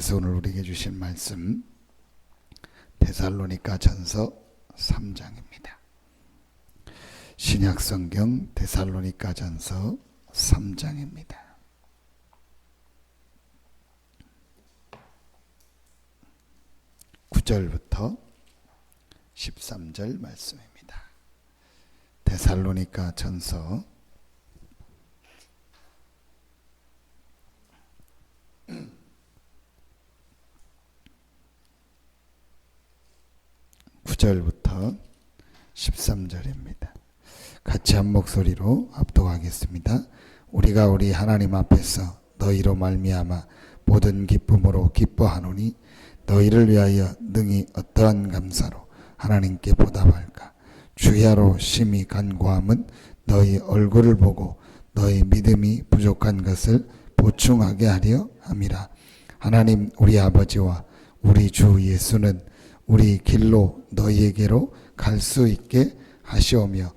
하나님께서 오늘 우리에게 주신 말씀 데살로니가 전서 3장입니다. 신약성경 데살로니가 전서 3장입니다. 9절부터 13절 말씀입니다. 데살로니가 전서 9절부터 13절입니다. 같이 한 목소리로 합독하겠습니다. 우리가 우리 하나님 앞에서 너희로 말미암아 모든 기쁨으로 기뻐하노니 너희를 위하여 능히 어떠한 감사로 하나님께 보답할까. 주야로 심히 간구함은 너희 얼굴을 보고 너희 믿음이 부족한 것을 보충하게 하려 함이라. 하나님 우리 아버지와 우리 주 예수는 우리 길로 너희에게로 갈 수 있게 하시오며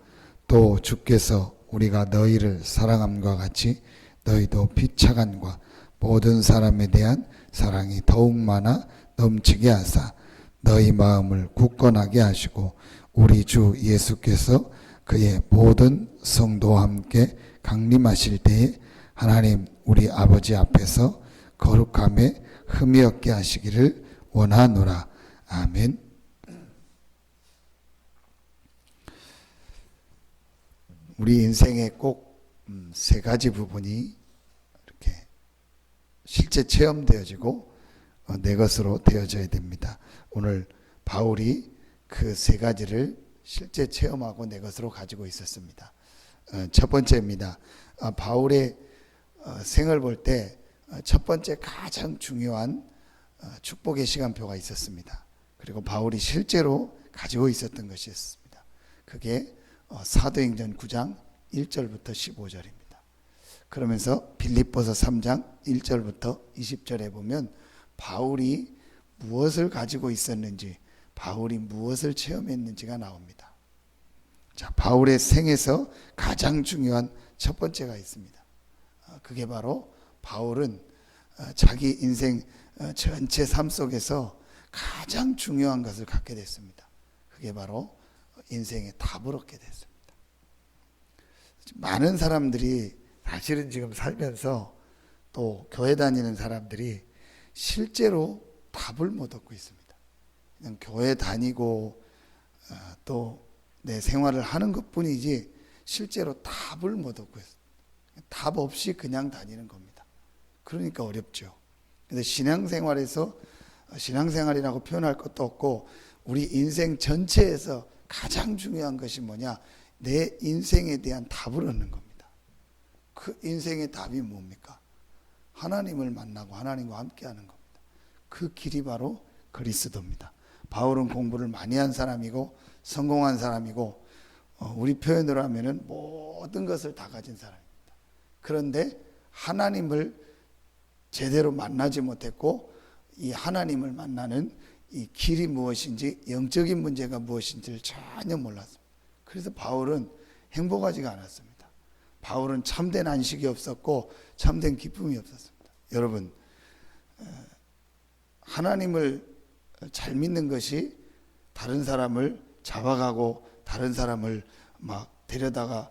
또 주께서 우리가 너희를 사랑함과 같이 너희도 피차간과 모든 사람에 대한 사랑이 더욱 많아 넘치게 하사 너희 마음을 굳건하게 하시고 우리 주 예수께서 그의 모든 성도와 함께 강림하실 때에 하나님 우리 아버지 앞에서 거룩함에 흠이 없게 하시기를 원하노라. 아멘. 우리 인생에 꼭 세 가지 부분이 이렇게 실제 체험되어지고 내 것으로 되어져야 됩니다. 오늘 바울이 그 세 가지를 실제 체험하고 내 것으로 가지고 있었습니다. 첫 번째입니다. 바울의 생을 볼 때 첫 번째 가장 중요한 축복의 시간표가 있었습니다. 그리고 바울이 실제로 가지고 있었던 것이 있습니다. 그게 사도행전 9장 1절부터 15절입니다. 그러면서 빌립보서 3장 1절부터 20절에 보면 바울이 무엇을 가지고 있었는지, 바울이 무엇을 체험했는지가 나옵니다. 자, 바울의 생에서 가장 중요한 첫 번째가 있습니다. 그게 바로 바울은 자기 인생 전체 삶 속에서 가장 중요한 것을 갖게 됐습니다. 그게 바로 인생의 답을 얻게 됐습니다. 많은 사람들이 사실은 지금 살면서 또 교회 다니는 사람들이 실제로 답을 못 얻고 있습니다. 그냥 교회 다니고 또 내 생활을 하는 것뿐이지 실제로 답을 못 얻고 있어요. 답 없이 그냥 다니는 겁니다. 그러니까 어렵죠. 그래서 신앙생활에서 신앙생활이라고 표현할 것도 없고 우리 인생 전체에서 가장 중요한 것이 뭐냐? 내 인생에 대한 답을 얻는 겁니다. 그 인생의 답이 뭡니까? 하나님을 만나고 하나님과 함께하는 겁니다. 그 길이 바로 그리스도입니다. 바울은 공부를 많이 한 사람이고 성공한 사람이고 우리 표현으로 하면은 모든 것을 다 가진 사람입니다. 그런데 하나님을 제대로 만나지 못했고 이 하나님을 만나는 이 길이 무엇인지 영적인 문제가 무엇인지를 전혀 몰랐습니다. 그래서 바울은 행복하지가 않았습니다. 바울은 참된 안식이 없었고 참된 기쁨이 없었습니다. 여러분, 하나님을 잘 믿는 것이 다른 사람을 잡아가고 다른 사람을 막 데려다가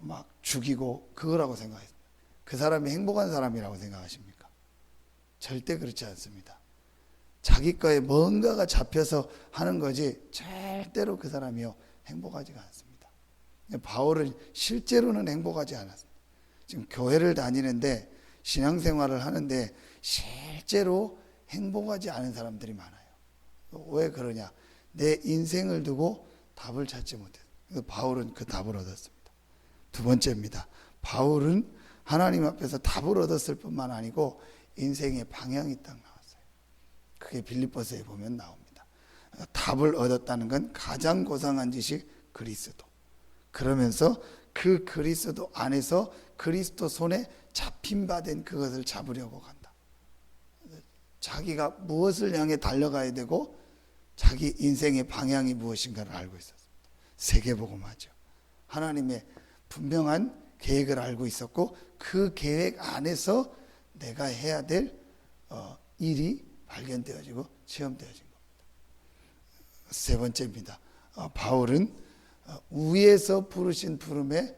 막 죽이고 그거라고 생각했습니다. 그 사람이 행복한 사람이라고 생각하십니까? 절대 그렇지 않습니다. 자기 거에 뭔가가 잡혀서 하는 거지 절대로 그 사람이요 행복하지가 않습니다. 바울은 실제로는 행복하지 않았습니다. 지금 교회를 다니는데 신앙생활을 하는데 실제로 행복하지 않은 사람들이 많아요. 왜 그러냐? 내 인생을 두고 답을 찾지 못해요. 그래서 바울은 그 답을 얻었습니다. 두 번째입니다. 바울은 하나님 앞에서 답을 얻었을 뿐만 아니고 인생의 방향이 딱 나왔어요. 그게 빌립보서에 보면 나옵니다. 답을 얻었다는 건 가장 고상한 짓이 그리스도. 그러면서 그 그리스도 안에서 그리스도 손에 잡힌 바 된 그것을 잡으려고 간다. 자기가 무엇을 향해 달려가야 되고 자기 인생의 방향이 무엇인가를 알고 있었습니다. 세계복음화죠. 하나님의 분명한 계획을 알고 있었고 그 계획 안에서 내가 해야 될 일이 발견되어지고 체험되어진 겁니다. 세 번째입니다. 바울은 위에서 부르신 부름의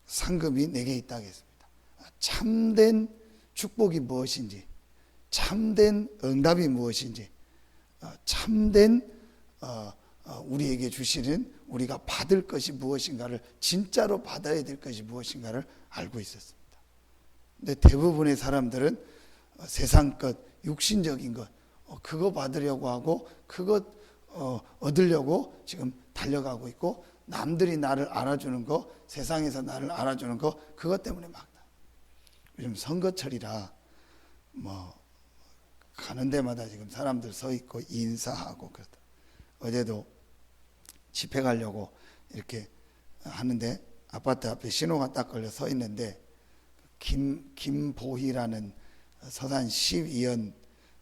상급이 내게 있다 하겠습니다. 참된 축복이 무엇인지, 참된 응답이 무엇인지, 참된 우리에게 주시는 우리가 받을 것이 무엇인가를, 진짜로 받아야 될 것이 무엇인가를 알고 있었습니다. 근데 대부분의 사람들은 세상 것, 육신적인 것, 그거 받으려고 하고 그것 얻으려고 지금 달려가고 있고, 남들이 나를 알아주는 거, 세상에서 나를 알아주는 거, 그것 때문에 막 요즘 선거철이라 뭐 가는 데마다 지금 사람들 서 있고 인사하고 그렇다. 어제도 집회 가려고 이렇게 하는데 아파트 앞에 신호가 딱 걸려 서 있는데 김보희라는 서산 시의원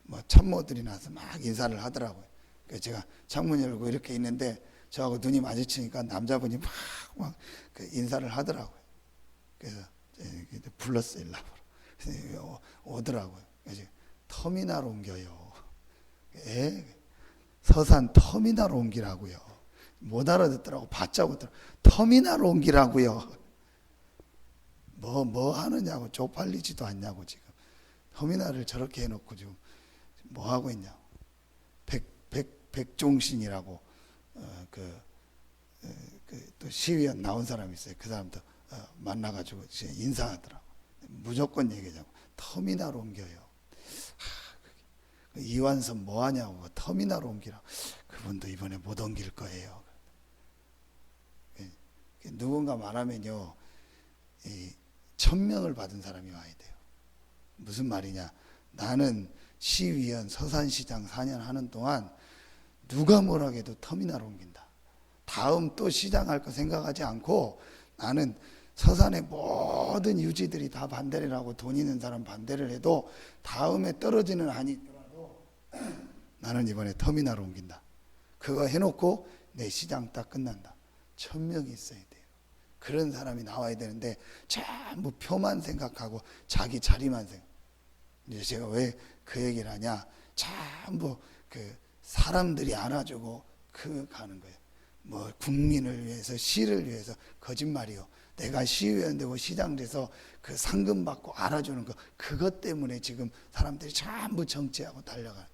뭐 참모들이 나서 막 인사를 하더라고요. 그래서 제가 창문 열고 이렇게 있는데 저하고 눈이 마주치니까 남자분이 막 그 인사를 하더라고요. 그래서 불렀어요, 일라보러. 오더라고요. 그래서 터미널 옮겨요. 서산 터미널 옮기라고요. 못 알아듣더라고. 바짝 웃더라고. 터미널 옮기라고요. 뭐 하느냐고. 쪽팔리지도 않냐고 지금. 터미널을 저렇게 해놓고 지금 뭐 하고 있냐고. 백종신이라고 또 시의원 나온 사람이 있어요. 그 사람도 만나가지고 인사하더라고. 무조건 얘기하자고. 터미널 옮겨요. 이완선 뭐 하냐고. 터미널 옮기라고. 그분도 이번에 못 옮길 거예요. 누군가 말하면요, 1000명을 받은 사람이 와야 돼요. 무슨 말이냐. 나는 시의원 서산시장 4년 하는 동안 누가 뭐라 해도 터미널 옮긴다. 다음 또 시장 할 거 생각하지 않고 나는 서산의 모든 유지들이 다 반대를 하고 돈 있는 사람 반대를 해도 다음에 떨어지는 한이 있더라도 나는 이번에 터미널 옮긴다. 그거 해놓고 내 시장 딱 끝난다. 1000명이 있어야 돼요. 그런 사람이 나와야 되는데 전부 표만 생각하고 자기 자리만 생각. 이제 제가 왜 그 얘기를 하냐. 전부 그 사람들이 안아주고 그 가는 거예요. 뭐 국민을 위해서, 시를 위해서. 거짓말이요. 내가 시의원 되고 시장 돼서 그 상금 받고 알아주는 거, 그것 때문에 지금 사람들이 전부 정치하고 달려가는.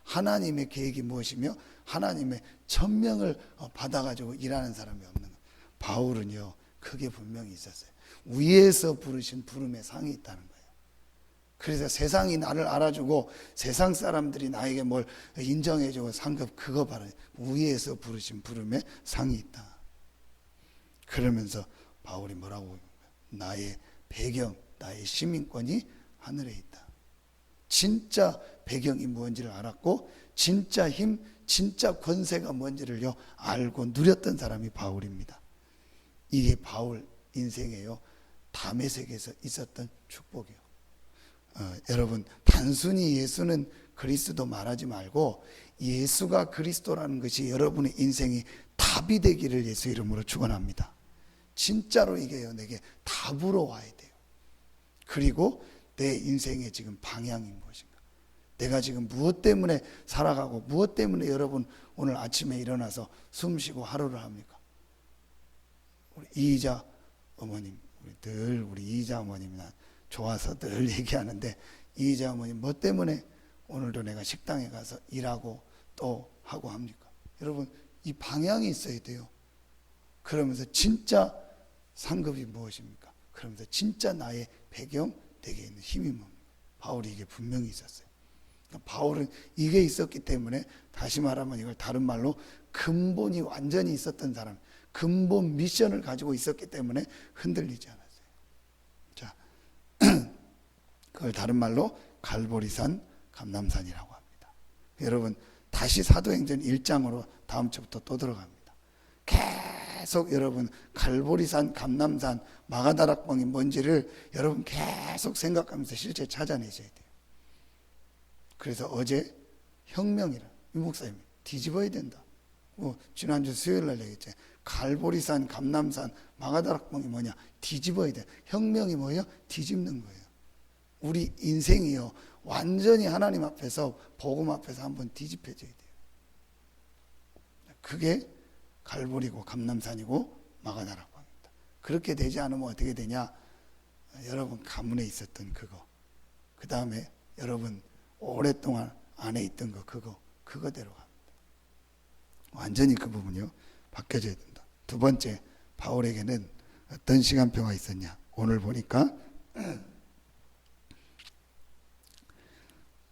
하나님의 계획이 무엇이며 하나님의 1000명을 받아가지고 일하는 사람이 없는 거예요. 바울은요, 그게 분명히 있었어요. 위에서 부르신 부름의 상이 있다는 거예요. 그래서 세상이 나를 알아주고 세상 사람들이 나에게 뭘 인정해주고 상급, 그거 바로 위에서 부르신 부름의 상이 있다. 그러면서 바울이 뭐라고? 나의 배경, 나의 시민권이 하늘에 있다. 진짜 배경이 뭔지를 알았고 진짜 힘, 진짜 권세가 뭔지를요 알고 누렸던 사람이 바울입니다. 이게 바울 인생에요 다메섹에서 있었던 축복이에요. 여러분, 단순히 예수는 그리스도 말하지 말고 예수가 그리스도라는 것이 여러분의 인생이 답이 되기를 예수 이름으로 축원합니다. 진짜로 이게요, 내게 답으로 와야 돼요. 그리고 내 인생의 지금 방향이 무엇인가? 내가 지금 무엇 때문에 살아가고 무엇 때문에 여러분 오늘 아침에 일어나서 숨 쉬고 하루를 합니까? 우리 이희자 어머님, 우리 이희자 어머님이나 좋아서 늘 얘기하는데, 이희자 어머님 뭐 때문에 오늘도 내가 식당에 가서 일하고 또 하고 합니까? 여러분, 이 방향이 있어야 돼요. 그러면서 진짜 상급이 무엇입니까? 그러면서 진짜 나의 배경, 내게 있는 힘이 뭡니까? 바울이 이게 분명히 있었어요. 그러니까 바울은 이게 있었기 때문에, 다시 말하면 이걸 다른 말로 근본이 완전히 있었던 사람, 근본 미션을 가지고 있었기 때문에 흔들리지 않았어요. 자, 그걸 다른 말로 갈보리산 감람산이라고 합니다. 여러분, 다시 사도행전 1장으로 다음 주부터 또 들어갑니다. 계속 여러분 갈보리산, 감람산, 마가다락방이 뭔지를 여러분 계속 생각하면서 실제 찾아내셔야 돼요. 그래서 어제 혁명이라 이 목사님이 뒤집어야 된다. 지난주 수요일 날 얘기했죠. 갈보리산, 감람산, 마가다락방이 뭐냐? 뒤집어야 돼. 혁명이 뭐예요? 뒤집는 거예요. 우리 인생이요 완전히 하나님 앞에서 복음 앞에서 한번 뒤집혀져야 돼요. 그게 갈보리고 감람산이고 마가다라고 합니다. 그렇게 되지 않으면 어떻게 되냐? 여러분 가문에 있었던 그거, 그 다음에 여러분 오랫동안 안에 있던 거 그거대로 갑니다. 완전히 그 부분이요 바뀌어져야 된다. 두 번째, 바울에게는 어떤 시간표가 있었냐? 오늘 보니까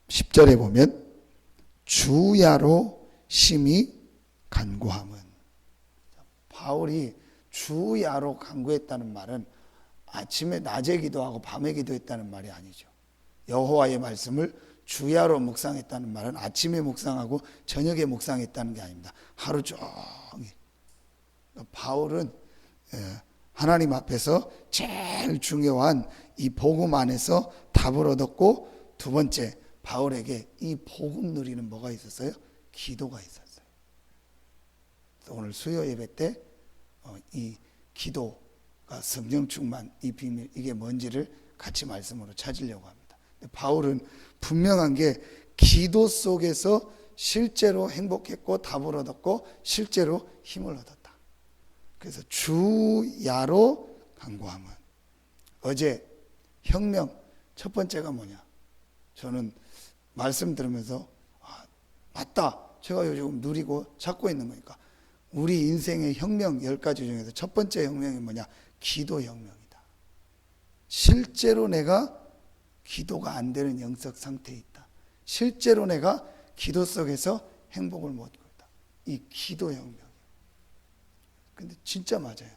10절에 보면 주야로 심히 간구함은, 바울이 주야로 간구했다는 말은 아침에 낮에 기도하고 밤에 기도했다는 말이 아니죠. 여호와의 말씀을 주야로 묵상했다는 말은 아침에 묵상하고 저녁에 묵상했다는 게 아닙니다. 하루 종일. 바울은 하나님 앞에서 제일 중요한 이 복음 안에서 답을 얻었고, 두 번째, 바울에게 이 복음 누리는 뭐가 있었어요? 기도가 있었어요. 오늘 수요 예배 때 이 기도가 성령 충만, 이 비밀, 이게 뭔지를 같이 말씀으로 찾으려고 합니다. 바울은 분명한 게 기도 속에서 실제로 행복했고 답을 얻었고 실제로 힘을 얻었다. 그래서 주야로 간구함은, 어제 혁명 첫 번째가 뭐냐? 저는 말씀 들으면서 맞다, 제가 요즘 누리고 찾고 있는 거니까 우리 인생의 혁명 10가지 중에서 첫 번째 혁명이 뭐냐? 기도 혁명이다. 실제로 내가 기도가 안 되는 영적 상태에 있다. 실제로 내가 기도 속에서 행복을 못 얻고 있다. 이 기도 혁명이에요. 근데 진짜 맞아요.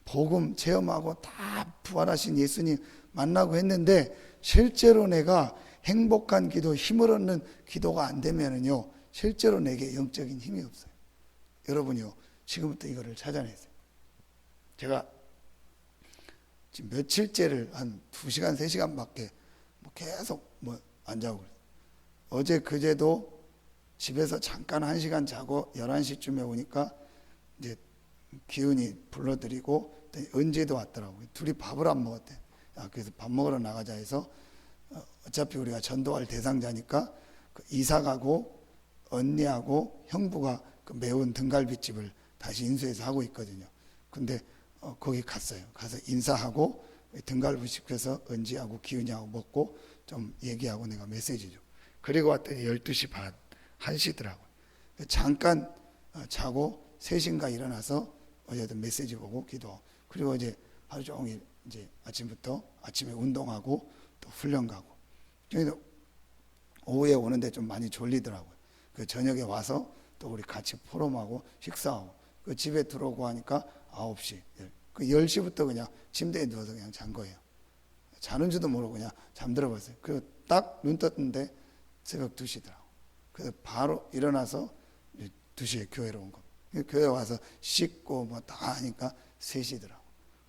복음 체험하고 다 부활하신 예수님 만나고 했는데 실제로 내가 행복한 기도, 힘을 얻는 기도가 안 되면은요, 실제로 내게 영적인 힘이 없어요. 여러분이요, 지금부터 이거를 찾아내세요. 제가 지금 며칠째를 한 2시간, 3시간밖에 계속 안 자고 그래요. 어제 그제도 집에서 잠깐 1시간 자고 11시쯤에 오니까 이제 기훈이 불러드리고 은지도 왔더라고요. 둘이 밥을 안 먹었대. 그래서 밥 먹으러 나가자 해서 어차피 우리가 전도할 대상자니까 그 이사 가고 언니하고 형부가 그 매운 등갈비집을 다시 인수해서 하고 있거든요. 근데 거기 갔어요. 가서 인사하고 등갈비 시켜서 은지하고 기훈이하고 먹고 좀 얘기하고 내가 메시지 줘. 그리고 왔더니 12시 반, 1시더라고요. 잠깐 자고 3시인가 일어나서 어제도 메시지 보고 기도. 그리고 이제 하루 종일 이제 아침부터 아침에 운동하고 또 훈련 가고. 저희도 오후에 오는데 좀 많이 졸리더라고요. 그 저녁에 와서 또 우리 같이 포럼하고 식사하고 그 집에 들어오고 하니까 9시. 그 10시부터 그냥 침대에 누워서 그냥 잔 거예요. 자는 줄도 모르고 그냥 잠들어 봤어요. 그리고 딱 눈 떴는데 새벽 2시더라고. 그래서 바로 일어나서 2시에 교회로 온 겁니다. 교회 와서 씻고 뭐 다 하니까 3시더라고.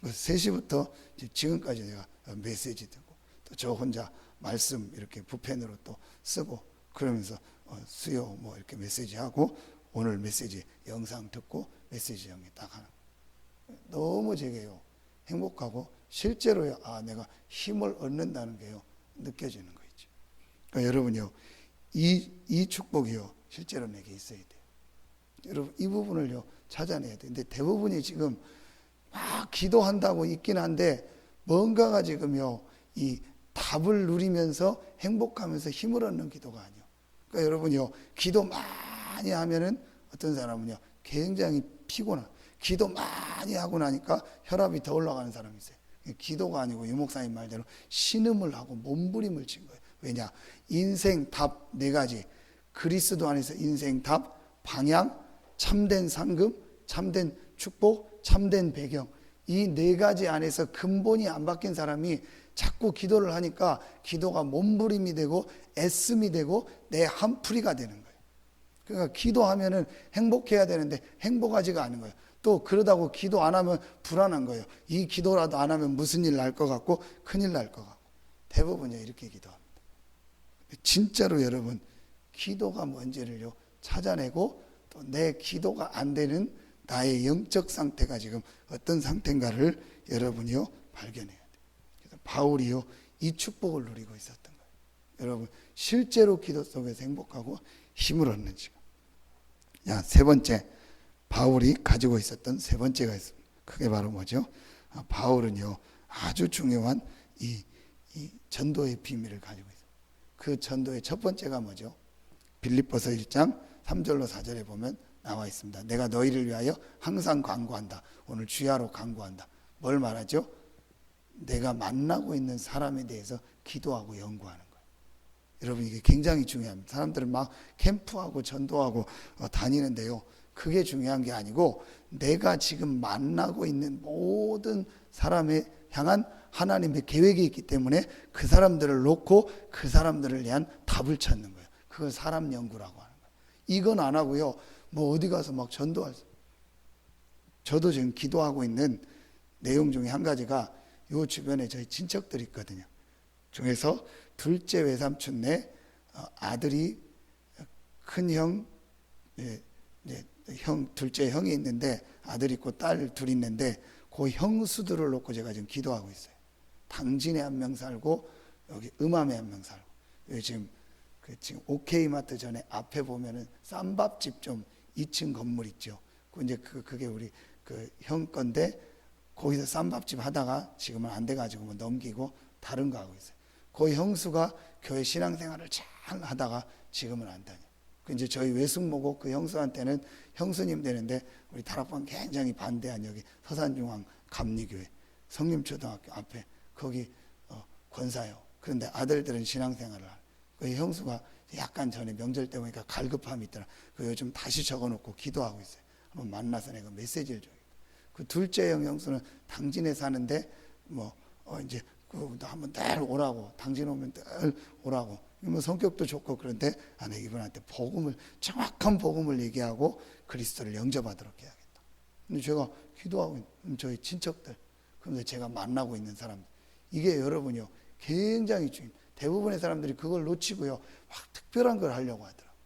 3시부터 지금까지 내가 메시지 듣고 또 저 혼자 말씀 이렇게 붓펜으로 또 쓰고 그러면서 수요 뭐 이렇게 메시지 하고 오늘 메시지 영상 듣고 메시지 정리 딱 하는 거예요. 너무 제게요 행복하고 실제로요 내가 힘을 얻는다는 게요 느껴지는 거 있죠. 그러니까 여러분요 이 축복이요 실제로 내게 있어야 돼요. 여러분 이 부분을요 찾아내야 돼요. 근데 대부분이 지금 막 기도한다고 있긴 한데 뭔가가 지금요 이 답을 누리면서 행복하면서 힘을 얻는 기도가 아니에요. 그러니까 여러분요 기도 많이 하면은 어떤 사람은요 굉장히 피곤한, 기도 많이 하고 나니까 혈압이 더 올라가는 사람이 있어요. 기도가 아니고 유 목사님 말대로 신음을 하고 몸부림을 친 거예요. 왜냐? 인생 답 4가지, 그리스도 안에서 인생 답, 방향, 참된 상급, 참된 축복, 참된 배경, 이 4가지 안에서 근본이 안 바뀐 사람이 자꾸 기도를 하니까 기도가 몸부림이 되고 애씀이 되고 내 한풀이가 되는 거예요. 그러니까 기도하면은 행복해야 되는데 행복하지가 않은 거예요. 또 그러다고 기도 안 하면 불안한 거예요. 이 기도라도 안 하면 무슨 일 날 것 같고 큰일 날 것 같고. 대부분이 이렇게 기도합니다. 진짜로 여러분 기도가 뭔지를요 찾아내고 또 내 기도가 안 되는 나의 영적 상태가 지금 어떤 상태인가를 여러분이요 발견해야 돼요. 그래서 바울이요 이 축복을 누리고 있었던 거예요. 여러분, 실제로 기도 속에서 행복하고 힘을 얻는 시간. 세 번째, 바울이 가지고 있었던 세 번째가 있습니다. 그게 바로 뭐죠? 바울은요, 아주 중요한 이 전도의 비밀을 가지고 있어요. 그 전도의 첫 번째가 뭐죠? 빌립보서 1장 3절로 4절에 보면 나와 있습니다. 내가 너희를 위하여 항상 간구한다. 오늘 주야로 간구한다. 뭘 말하죠? 내가 만나고 있는 사람에 대해서 기도하고 연구하는 거예요. 여러분, 이게 굉장히 중요합니다. 사람들은 막 캠프하고 전도하고 다니는데요, 그게 중요한 게 아니고 내가 지금 만나고 있는 모든 사람에 향한 하나님의 계획이 있기 때문에 그 사람들을 놓고 그 사람들을 위한 답을 찾는 거예요. 그걸 사람 연구라고 하는 거예요. 이건 안 하고요, 뭐 어디 가서 막 전도할 수. 저도 지금 기도하고 있는 내용 중에 한 가지가 요 주변에 저희 친척들이 있거든요. 중에서 둘째 외삼촌네 아들이 큰형, 둘째 형이 있는데 아들 있고 딸 둘 있는데 그 형수들을 놓고 제가 지금 기도하고 있어요. 당진에 한 명 살고 여기 음암에 한 명 살고. 여기 지금 오케이마트 전에 앞에 보면은 쌈밥집 좀 2층 건물 있죠. 이제 그게 우리 그 형 건데 거기서 쌈밥집 하다가 지금은 안 돼가지고 뭐 넘기고 다른 거 하고 있어요. 그 형수가 교회 신앙생활을 잘 하다가 지금은 안 다녀. 이제 저희 외숙모고 그 형수한테는 형수님 되는데 우리 다락방 굉장히 반대한 여기 서산중앙 감리교회 성림초등학교 앞에 거기 권사요. 그런데 아들들은 신앙생활을 하고 그 형수가 약간 전에 명절 때 보니까 갈급함이 있더라. 그 요즘 다시 적어놓고 기도하고 있어요. 한번 만나서 내가 메시지를 줘야겠다. 그 둘째 형수는 당진에 사는데 이제 한번 늘 오라고, 당진 오면 늘 오라고. 뭐 성격도 좋고 그런데 이분한테 정확한 복음을 얘기하고 그리스도를 영접하도록 해야겠다. 근데 제가 기도하고 있는 저희 친척들, 그런데 제가 만나고 있는 사람들, 이게 여러분요 굉장히 중요해요. 대부분의 사람들이 그걸 놓치고요 막 특별한 걸 하려고 하더라고요.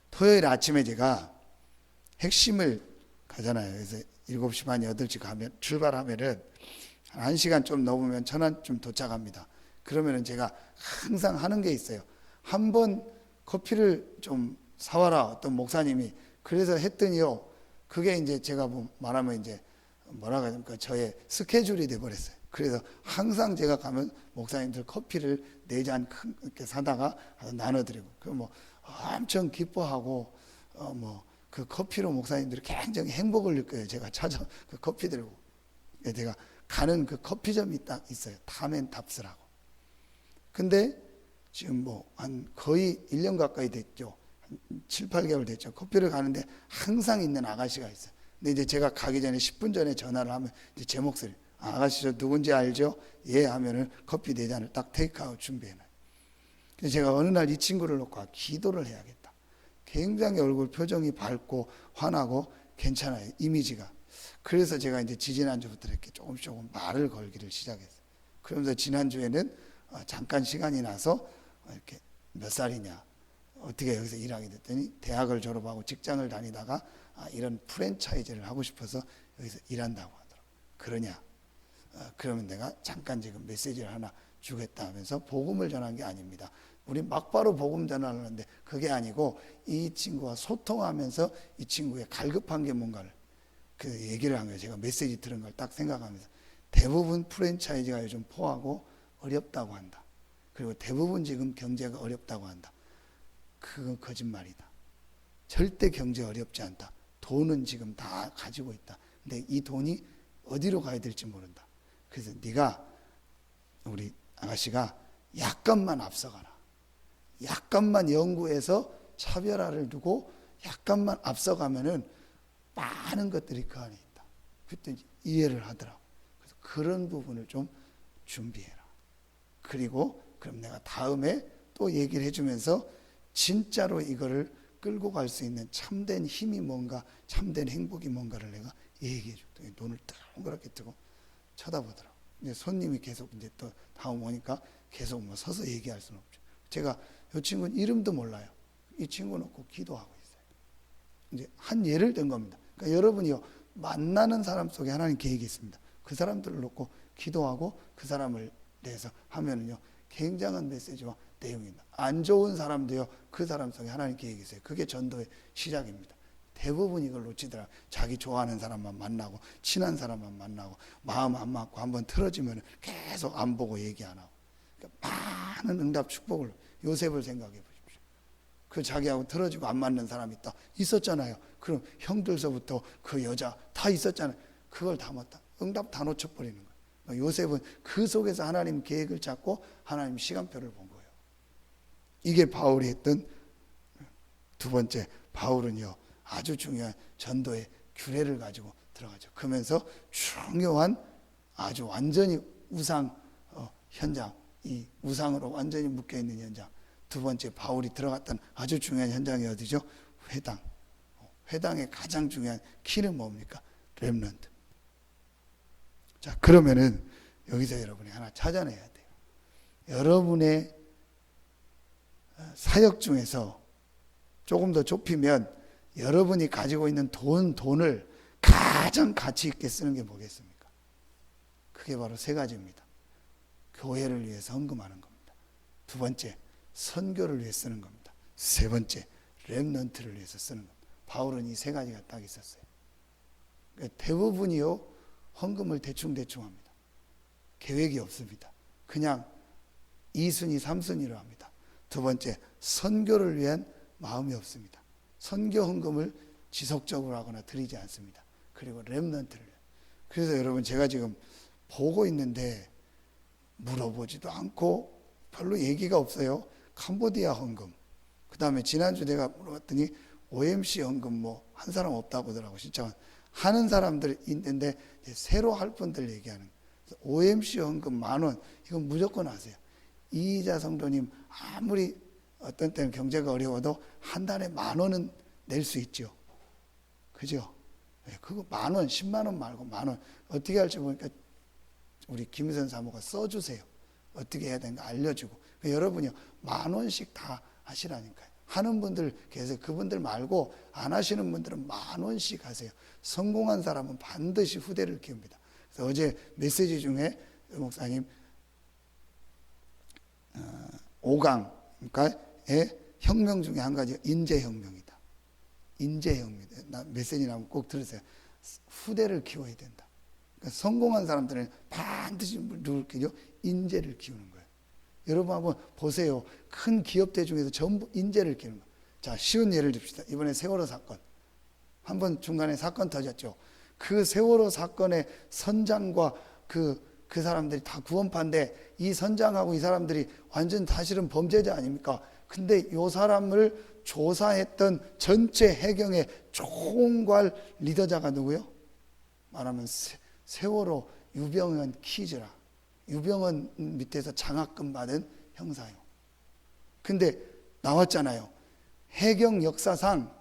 토요일 아침에 제가 핵심을 가잖아요. 그래서 7시 반, 8시 출발하면은 1시간 좀 넘으면 천안쯤 도착합니다. 그러면은 제가 항상 하는 게 있어요. 한번 커피를 좀 사와라, 어떤 목사님이. 그래서 했더니요, 그게 이제 제가 말하면 이제 뭐라고 하니까 저의 스케줄이 돼버렸어요. 그래서 항상 제가 가면 목사님들 커피를 4잔 이렇게 사다가 나눠드리고, 엄청 기뻐하고, 그 커피로 목사님들이 굉장히 행복을 느껴요. 제가 그 커피 들고. 제가 가는 그 커피점이 딱 있어요. 타멘탑스라고. 근데 지금 한 거의 1년 가까이 됐죠. 한 7, 8개월 됐죠. 커피를 가는데 항상 있는 아가씨가 있어요. 근데 이제 제가 가기 전에 10분 전에 전화를 하면 이제 제 목소리, 아가씨 저 누군지 알죠? 예 하면은 커피 4잔을 딱 테이크아웃 준비해놔요. 그래서 제가 어느 날 이 친구를 놓고 기도를 해야겠다. 굉장히 얼굴 표정이 밝고 환하고 괜찮아요. 이미지가. 그래서 제가 이제 지지난주부터 이렇게 조금 말을 걸기를 시작했어요. 그러면서 지난주에는 잠깐 시간이 나서 이렇게 몇 살이냐, 어떻게 여기서 일하게 됐더니 대학을 졸업하고 직장을 다니다가 이런 프랜차이즈를 하고 싶어서 여기서 일한다고 하더라고요. 그러냐? 그러면 내가 잠깐 지금 메시지를 하나 주겠다 하면서 복음을 전한 게 아닙니다. 우리 막바로 복음 전하는 건데 그게 아니고 이 친구와 소통하면서 이 친구의 갈급한 게 뭔가를 그 얘기를 한 거예요. 제가 메시지 들은 걸 딱 생각하면서 대부분 프랜차이즈가 요즘 포하고 어렵다고 한다. 그리고 대부분 지금 경제가 어렵다고 한다. 그건 거짓말이다. 절대 경제 어렵지 않다. 돈은 지금 다 가지고 있다. 근데 이 돈이 어디로 가야 될지 모른다. 그래서 네가 우리 아가씨가 약간만 앞서가라. 약간만 연구해서 차별화를 두고 약간만 앞서가면은 많은 것들이 그 안에 있다. 그때 이해를 하더라고. 그래서 그런 부분을 좀 준비해라. 그리고 그럼 내가 다음에 또 얘기를 해주면서 진짜로 이거를 끌고 갈 수 있는 참된 힘이 뭔가, 참된 행복이 뭔가를 내가 얘기해 줬더니 눈을 동그랗게 뜨고 쳐다보더라고. 이제 손님이 계속 이제 또 다음 오니까 계속 서서 얘기할 수는 없죠. 제가 이 친구는 이름도 몰라요. 이 친구 놓고 기도하고 있어요. 이제 한 예를 든 겁니다. 그러니까 여러분이요, 만나는 사람 속에 하나님 계획이 있습니다. 그 사람들을 놓고 기도하고 그 사람을 대해서 하면은요 굉장한 메시지와 내용이 있다. 안 좋은 사람도요 그 사람 속에 하나님 계획이 있어요. 그게 전도의 시작입니다. 대부분 이걸 놓치더라. 자기 좋아하는 사람만 만나고 친한 사람만 만나고 마음 안 맞고 한번 틀어지면 계속 안 보고 얘기 안 하고. 그러니까 많은 응답 축복을 요셉을 생각해 보십시오. 그 자기하고 틀어지고 안 맞는 사람이 있었잖아요. 그럼 형들서부터 그 여자 다 있었잖아요. 그걸 다 못다. 응답 다 놓쳐버리는 거예요. 요셉은 그 속에서 하나님 계획을 잡고 하나님 시간표를 본 거예요. 이게 바울이 했던 두 번째. 바울은요 아주 중요한 전도의 규례를 가지고 들어가죠. 그러면서 중요한 아주 완전히 우상 현장, 이 우상으로 완전히 묶여있는 현장. 두 번째 바울이 들어갔던 아주 중요한 현장이 어디죠? 회당. 회당의 가장 중요한 키는 뭡니까? 렘넌트. 자, 그러면은 여기서 여러분이 하나 찾아내야 돼요. 여러분의 사역 중에서 조금 더 좁히면 여러분이 가지고 있는 돈을 가장 가치 있게 쓰는 게 뭐겠습니까? 그게 바로 세 가지입니다. 교회를 위해서 헌금하는 겁니다. 두 번째, 선교를 위해 쓰는 겁니다. 세 번째, 렘넌트를 위해서 쓰는 겁니다. 바울은 이 세 가지가 딱 있었어요. 대부분이요 헌금을 대충 합니다. 계획이 없습니다. 그냥 2순위, 3순위로 합니다. 두 번째, 선교를 위한 마음이 없습니다. 선교 헌금을 지속적으로 하거나 드리지 않습니다. 그리고 렘넌트를. 그래서 여러분 제가 지금 보고 있는데 물어보지도 않고 별로 얘기가 없어요. 캄보디아 헌금. 그 다음에 지난주 내가 물어봤더니 OMC 헌금 뭐 한 사람 없다고 하더라고. 신청은 하는 사람들 있는데 새로 할 분들 얘기하는 거예요. OMC 헌금 10,000원 이건 무조건 하세요. 이희자 성도님 아무리 어떤 때는 경제가 어려워도 한 달에 10,000원은 낼 수 있죠. 그죠? 네, 그거 10,000원, 10만 원 말고 10,000원. 어떻게 할지 보니까 우리 김희선 사모가 써주세요. 어떻게 해야 되는가 알려주고. 여러분이요, 10,000원씩 다 하시라니까요. 하는 분들 계세요. 그분들 말고 안 하시는 분들은 10,000원씩 하세요. 성공한 사람은 반드시 후대를 키웁니다. 그래서 어제 메시지 중에 목사님 5강의 혁명 중에 한 가지가 인재혁명이다. 인재혁명이다. 나 메시지 나오면 꼭 들으세요. 후대를 키워야 된다. 그러니까 성공한 사람들은 반드시 누굴 키우죠? 인재를 키우는 거예요. 여러분 한번 보세요. 큰 기업들 중에서 전부 인재를 키우는 거예요. 자, 쉬운 예를 듭시다. 이번에 세월호 사건. 한번 중간에 사건 터졌죠. 그 세월호 사건의 선장과 그 사람들이 다 구원파인데 이 선장하고 이 사람들이 완전 사실은 범죄자 아닙니까? 근데 요 사람을 조사했던 전체 해경의 총괄 리더자가 누구요? 말하면 세월호 유병헌 키즈라. 유병헌 밑에서 장학금 받은 형사요. 근데 나왔잖아요. 해경 역사상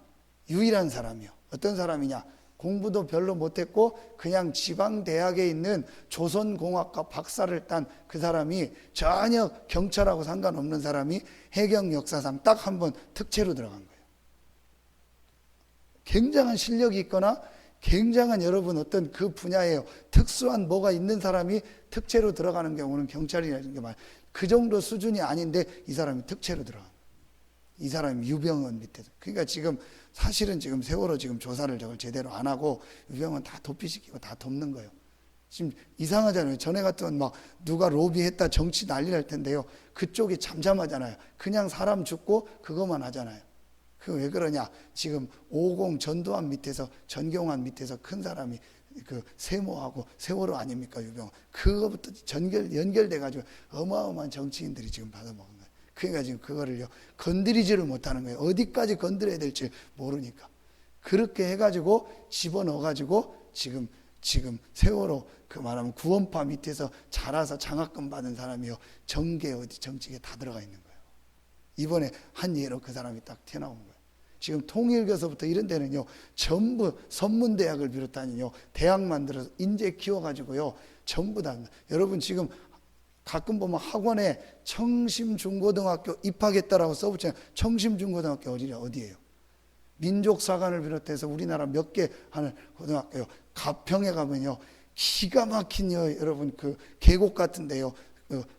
유일한 사람이요. 어떤 사람이냐? 공부도 별로 못했고 그냥 지방대학에 있는 조선공학과 박사를 딴 그 사람이 전혀 경찰하고 상관없는 사람이 해경 역사상 딱 한 번 특채로 들어간 거예요. 굉장한 실력이 있거나 굉장한 여러분 어떤 그 분야에 특수한 뭐가 있는 사람이 특채로 들어가는 경우는 경찰이라는 게 그 정도 수준이 아닌데 이 사람이 특채로 들어간 거예요. 이 사람이 유병헌 밑에서. 그러니까 지금 사실은 지금 세월호 지금 조사를 저걸 제대로 안 하고 유병헌 다 도피시키고 다 덮는 거예요. 지금 이상하잖아요. 전에 같으면 막 누가 로비했다 정치 난리 날 텐데요. 그쪽이 잠잠하잖아요. 그냥 사람 죽고 그것만 하잖아요. 그 왜 그러냐? 지금 50 전두환 밑에서 전경환 밑에서 큰 사람이 그 세모하고 세월호 아닙니까 유병헌. 그거부터 연결돼 가지고 어마어마한 정치인들이 지금 받아먹은 거예요. 그러니까 지금 그거를요 건드리지를 못하는 거예요. 어디까지 건드려야 될지 모르니까 그렇게 해가지고 집어넣어가지고 지금 세월호 그 말하면 구원파 밑에서 자라서 장학금 받은 사람이요 정계 어디 정치계 다 들어가 있는 거예요. 이번에 한 예로 그 사람이 딱 튀어나온 거예요. 지금 통일교서부터 이런 데는요 전부 선문대학을 비롯하는요 대학 만들어서 인재 키워가지고요 전부 다 여러분 지금 가끔 보면 학원에 청심중고등학교 입학했다라고 써붙여요. 청심중고등학교 어디예요? 민족사관을 비롯해서 우리나라 몇 개 하는 고등학교요. 가평에 가면요 기가 막힌요 여러분 그 계곡 같은데요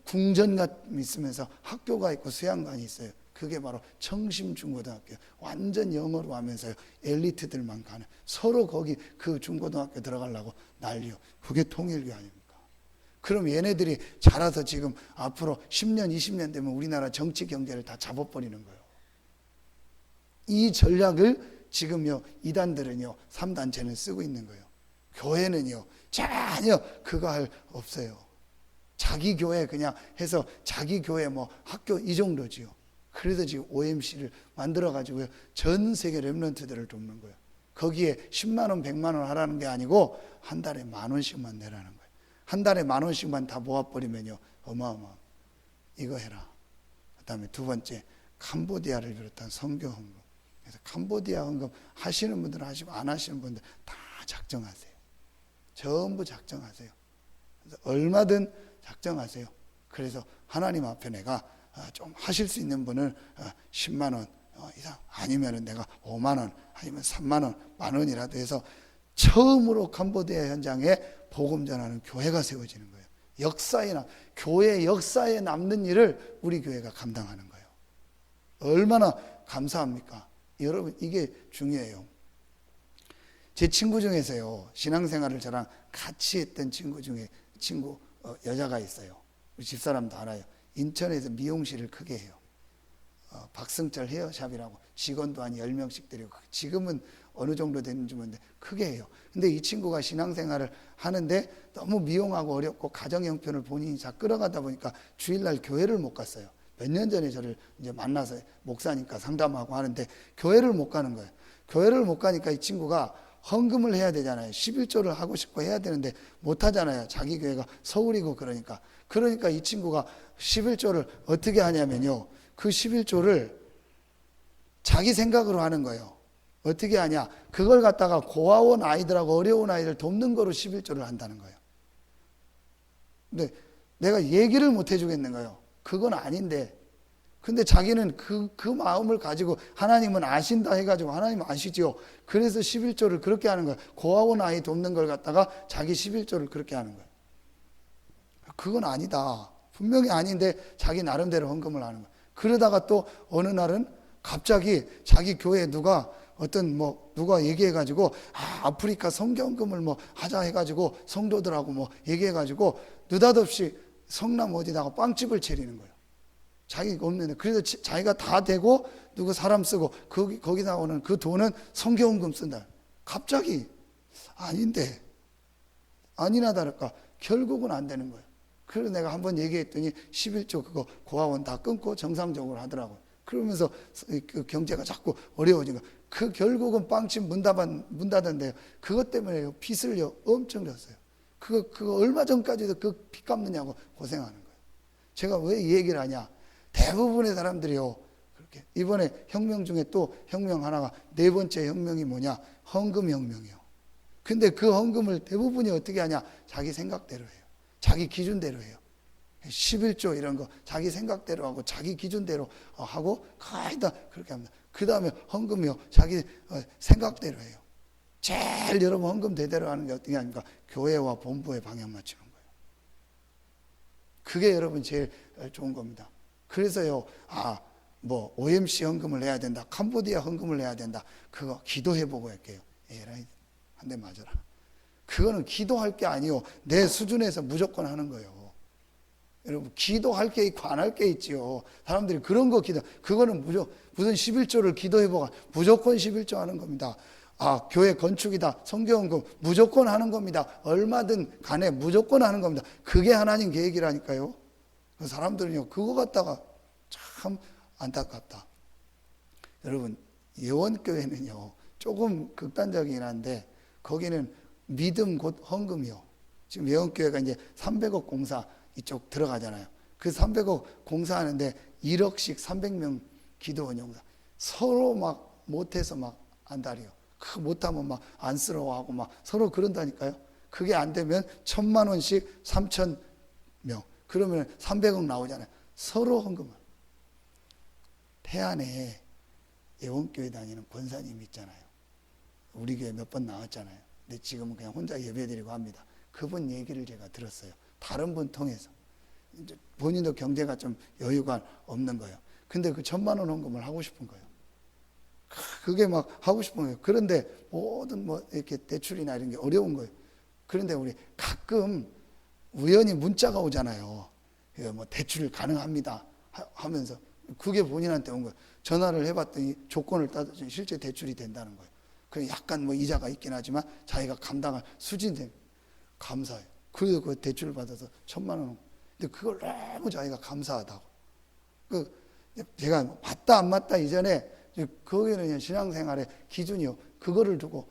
궁전가 있으면서 학교가 있고 수양관이 있어요. 그게 바로 청심중고등학교. 완전 영어로 하면서요. 엘리트들만 가는. 서로 거기 그 중고등학교 들어가려고 난리요. 그게 통일교 아닙니까? 그럼 얘네들이 자라서 지금 앞으로 10년, 20년 되면 우리나라 정치 경제를 다 잡아버리는 거예요. 이 전략을 지금요, 이단들은요, 3단체는 쓰고 있는 거예요. 교회는요, 전혀 그거 할 없어요. 자기 교회 그냥 해서 자기 교회 뭐 학교 이 정도지요. 그래서 지금 OMC를 만들어가지고요, 전 세계 렘넌트들을 돕는 거예요. 거기에 10만 원, 100만 원 하라는 게 아니고 한 달에 10,000원씩만 내라는 거예요. 한 달에 10,000원씩만 다 모아버리면요, 어마어마. 이거 해라. 그 다음에 두 번째, 캄보디아를 비롯한 선교 헌금. 그래서 캄보디아 헌금 하시는 분들은 하시고 안 하시는 분들 다 작정하세요. 전부 작정하세요. 그래서 얼마든 작정하세요. 그래서 하나님 앞에 내가 좀 하실 수 있는 분은 10만 원 이상, 아니면 내가 5만 원, 아니면 3만 원, 만 원이라도 해서 처음으로 캄보디아 현장에 복음 전하는 교회가 세워지는 거예요. 교회 역사에 남는 일을 우리 교회가 감당하는 거예요. 얼마나 감사합니까? 여러분, 이게 중요해요. 제 친구 중에서요, 신앙생활을 저랑 같이 했던 친구 중에 여자가 있어요. 우리 집사람도 알아요. 인천에서 미용실을 크게 해요. 박승철 헤어샵이라고 직원도 한 10명씩 데리고, 지금은 어느 정도 되는지 모르는데 크게 해요. 근데 이 친구가 신앙생활을 하는데 너무 미용하고 어렵고 가정 형편을 본인이 잘 끌어가다 보니까 주일날 교회를 못 갔어요. 몇 년 전에 저를 이제 만나서 목사니까 상담하고 하는데 교회를 못 가는 거예요. 교회를 못 가니까 이 친구가 헌금을 해야 되잖아요. 11조를 하고 싶고 해야 되는데 못 하잖아요. 자기 교회가 서울이고 그러니까 이 친구가 11조를 어떻게 하냐면요, 그 11조를 자기 생각으로 하는 거예요. 어떻게 하냐, 그걸 갖다가 고아원 아이들하고 어려운 아이들 돕는 거로 11조를 한다는 거예요. 근데 내가 얘기를 못 해주겠는 거예요. 그건 아닌데, 근데 자기는 그 마음을 가지고 하나님은 아신다 해가지고, 하나님 아시죠? 그래서 11조를 그렇게 하는 거예요. 고아원 아이 돕는 걸 갖다가 자기 11조를 그렇게 하는 거예요. 그건 아니다. 분명히 아닌데 자기 나름대로 헌금을 하는 거예요. 그러다가 또 어느 날은 갑자기 자기 교회에 누가 얘기해가지고, 아프리카 선교헌금을 하자 해가지고 성도들하고 얘기해가지고 느닷없이 성남 어디다가 빵집을 차리는 거예요. 자기가 없는데. 그래서 자기가 다 되고 누구 사람 쓰고 거기 나오는 그 돈은 선교헌금 쓴다. 갑자기 아닌데, 아니나 다를까 결국은 안 되는 거예요. 그래서 내가 한번 얘기했더니 11조 그거 고아원 다 끊고 정상적으로 하더라고요. 그러면서 그 경제가 자꾸 어려워진 거예요. 그 결국은 빵집 문 닫았는데요, 그것 때문에 빚을요 엄청 졌어요. 그거 얼마 전까지도 그 빚 갚느냐고 고생하는 거예요. 제가 왜 이 얘기를 하냐, 대부분의 사람들이요, 그렇게 이번에 혁명 중에 또 혁명 하나가, 네 번째 혁명이 뭐냐, 헌금 혁명이요. 근데 그 헌금을 대부분이 어떻게 하냐, 자기 생각대로 해요. 자기 기준대로 해요. 11조 이런 거 자기 생각대로 하고 자기 기준대로 하고 거의 다 그렇게 합니다. 그 다음에 헌금이요, 자기 생각대로 해요. 제일 여러분 헌금 대대로 하는 게 어떻게 하니까, 교회와 본부의 방향 맞추는 거예요. 그게 여러분 제일 좋은 겁니다. 그래서요, OMC 헌금을 해야 된다, 캄보디아 헌금을 해야 된다, 그거 기도해보고 할게요. 에라이, 한 대 맞아라. 그거는 기도할 게 아니요, 내 수준에서 무조건 하는 거예요. 여러분, 기도할 게 있고 안 할 게 있지요. 사람들이 그런 거 그거는 무슨 11조를 기도해보고 무조건 11조 하는 겁니다. 교회 건축이다, 선교헌금 무조건 하는 겁니다. 얼마든 간에 무조건 하는 겁니다. 그게 하나님 계획이라니까요. 사람들은요, 그거 갖다가 참 안타깝다. 여러분, 예원교회는요 조금 극단적이긴 한데, 거기는 믿음 곧 헌금이요. 지금 예원교회가 이제 300억 공사 이쪽 들어가잖아요. 그 300억 공사하는데 1억씩 300명 기도원 용사, 서로 못해서 안달이요. 못하면 안쓰러워하고 서로 그런다니까요. 그게 안 되면 1,000만 원씩 3,000명, 그러면 300억 나오잖아요. 서로 헌금을. 태안에 예원교회 다니는 권사님이 있잖아요. 우리 교회 몇 번 나왔잖아요. 근데 지금은 그냥 혼자 예배드리고 합니다. 그분 얘기를 제가 들었어요. 다른 분 통해서. 이제 본인도 경제가 좀 여유가 없는 거예요. 근데 그 1,000만 원 헌금을 하고 싶은 거예요. 그게 막 하고 싶은 거예요. 그런데 모든 뭐 이렇게 대출이나 이런 게 어려운 거예요. 그런데 우리 가끔 우연히 문자가 오잖아요. 뭐 대출 가능합니다 하면서 그게 본인한테 온 거예요. 전화를 해봤더니 조건을 따졌더니 실제 대출이 된다는 거예요. 그 약간 뭐 이자가 있긴 하지만 자기가 감당할 수준이 된 감사해요. 그래서 그 대출을 받아서 1,000만 원. 근데 그걸 너무 자기가 감사하다고. 그 제가 맞다 안 맞다 이전에 거기는 신앙생활의 기준이요. 그거를 두고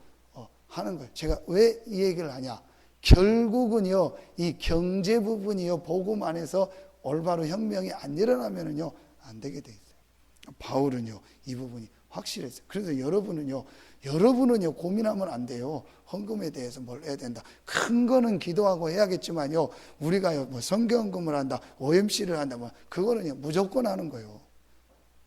하는 거예요. 제가 왜 이 얘기를 하냐? 결국은요, 이 경제 부분이요, 복음 안에서 올바로 혁명이 안 일어나면은요, 안 되게 돼 있어요. 바울은요, 이 부분이 확실했어요. 그래서 여러분은요, 고민하면 안 돼요. 헌금에 대해서 뭘 해야 된다. 큰 거는 기도하고 해야겠지만요, 우리가요, 뭐 성경헌금을 한다, OMC를 한다, 뭐, 그거는요, 무조건 하는 거예요.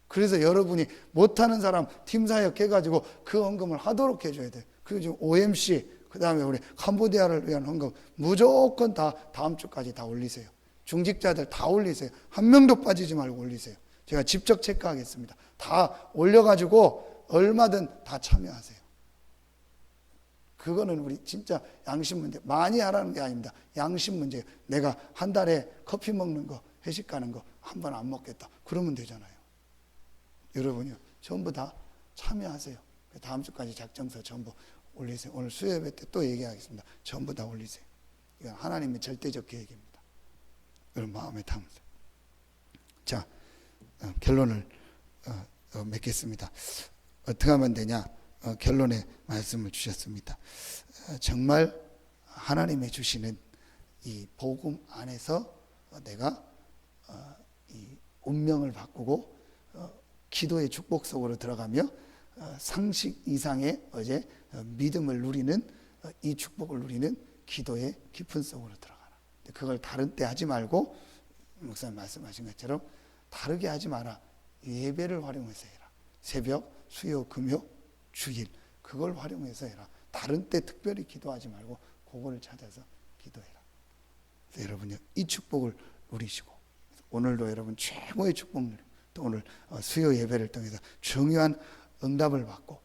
그래서 여러분이 못하는 사람 팀 사역 해가지고 그 헌금을 하도록 해줘야 돼요. 그리고 지금 OMC, 그 다음에 우리 캄보디아를 위한 헌금 무조건 다 다음 주까지 다 올리세요. 중직자들 다 올리세요. 한 명도 빠지지 말고 올리세요. 제가 직접 체크하겠습니다. 다 올려가지고 얼마든 다 참여하세요. 그거는 우리 진짜 양심 문제. 많이 하라는 게 아닙니다. 양심 문제예요. 내가 한 달에 커피 먹는 거, 회식 가는 거 한 번 안 먹겠다. 그러면 되잖아요. 여러분요, 전부 다 참여하세요. 다음 주까지 작정서 전부 올리세요. 오늘 수요예배 때 또 얘기하겠습니다. 전부 다 올리세요. 이건 하나님의 절대적 계획입니다. 여러분 마음에 담으세요. 자, 결론을 맺겠습니다. 어떻게 하면 되냐? 결론의 말씀을 주셨습니다. 정말 하나님이 주시는 이 복음 안에서 내가 이 운명을 바꾸고 기도의 축복 속으로 들어가며 상식 이상의 어제 믿음을 누리는 이 축복을 누리는 기도의 깊은 속으로 들어가라. 그걸 다른 때 하지 말고 목사님 말씀하신 것처럼 다르게 하지 마라. 예배를 활용해서 해라. 새벽, 수요, 금요, 주일 그걸 활용해서 해라. 다른 때 특별히 기도하지 말고 그거를 찾아서 기도해라. 그래서 여러분요, 이 축복을 누리시고 오늘도 여러분 최고의 축복 누리고 또 오늘 수요 예배를 통해서 중요한 응답을 받고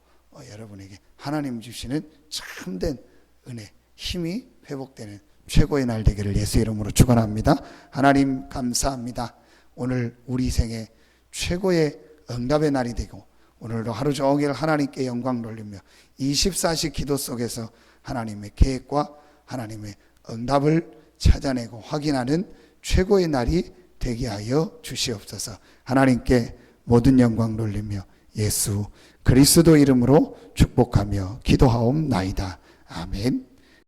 여러분에게 하나님 주시는 참된 은혜, 힘이 회복되는 최고의 날 되기를 예수 이름으로 축원합니다. 하나님 감사합니다. 오늘 우리 생애 최고의 응답의 날이 되고 오늘도 하루 종일 하나님께 영광 돌리며 24시 기도 속에서 하나님의 계획과 하나님의 응답을 찾아내고 확인하는 최고의 날이 되게 하여 주시옵소서. 하나님께 모든 영광 돌리며 예수 그리스도 이름으로 축복하며 기도하옵나이다. 아멘.